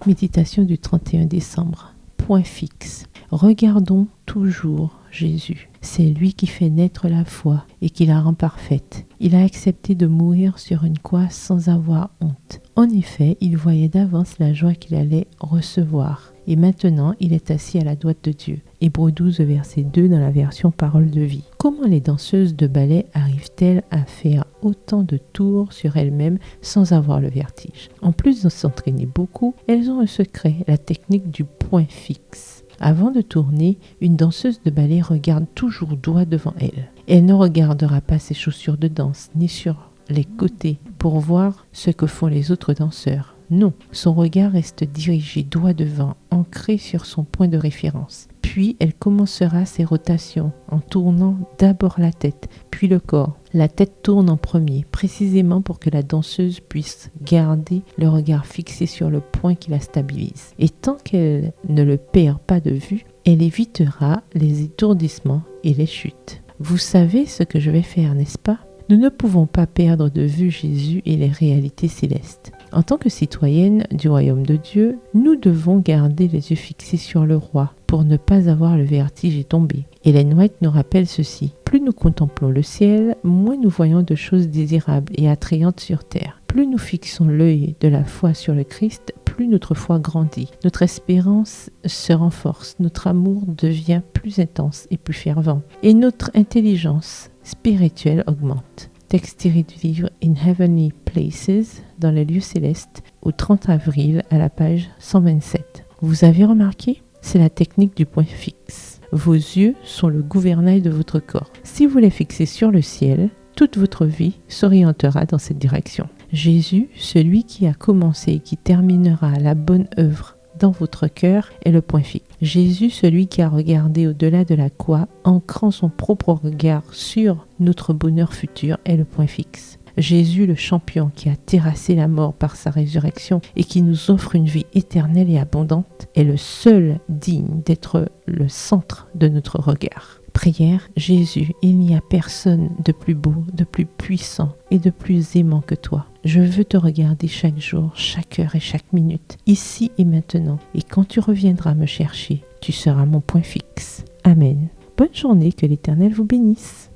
Méditation du 31 décembre. Point fixe. Regardons toujours Jésus. C'est lui qui fait naître la foi et qui la rend parfaite. Il a accepté de mourir sur une croix sans avoir honte. En effet, il voyait d'avance la joie qu'il allait recevoir. Et maintenant, il est assis à la droite de Dieu. Hébreux 12, verset 2 dans la version Parole de vie. Comment les danseuses de ballet arrivent-elles à faire autant de tours sur elles-mêmes sans avoir le vertige? En plus de s'entraîner beaucoup, elles ont un secret, la technique du point fixe. Avant de tourner, une danseuse de ballet regarde toujours droit devant elle. Elle ne regardera pas ses chaussures de danse, ni sur les côtés, pour voir ce que font les autres danseurs. Non, son regard reste dirigé droit devant, ancré sur son point de référence. Puis elle commencera ses rotations en tournant d'abord la tête, puis le corps. La tête tourne en premier, précisément pour que la danseuse puisse garder le regard fixé sur le point qui la stabilise. Et tant qu'elle ne le perd pas de vue, elle évitera les étourdissements et les chutes. Vous savez ce que je vais faire, n'est-ce pas? Nous ne pouvons pas perdre de vue Jésus et les réalités célestes. En tant que citoyennes du royaume de Dieu, nous devons garder les yeux fixés sur le roi pour ne pas avoir le vertige et tomber. Ellen White nous rappelle ceci. Plus nous contemplons le ciel, moins nous voyons de choses désirables et attrayantes sur terre. Plus nous fixons l'œil de la foi sur le Christ, plus notre foi grandit. Notre espérance se renforce, notre amour devient plus intense et plus fervent. Et notre intelligence spirituelle augmente. Texte tiré du livre In Heavenly Places, dans les lieux célestes, au 30 avril à la page 127. Vous avez remarqué? C'est la technique du point fixe. Vos yeux sont le gouvernail de votre corps. Si vous les fixez sur le ciel, toute votre vie s'orientera dans cette direction. Jésus, celui qui a commencé et qui terminera la bonne œuvre dans votre cœur, est le point fixe. Jésus, celui qui a regardé au-delà de la croix, ancrant son propre regard sur notre bonheur futur, est le point fixe. Jésus, le champion qui a terrassé la mort par sa résurrection et qui nous offre une vie éternelle et abondante, est le seul digne d'être le centre de notre regard. Prière, Jésus, il n'y a personne de plus beau, de plus puissant et de plus aimant que toi. Je veux te regarder chaque jour, chaque heure et chaque minute, ici et maintenant. Et quand tu reviendras me chercher, tu seras mon point fixe. Amen. Bonne journée, que l'Éternel vous bénisse.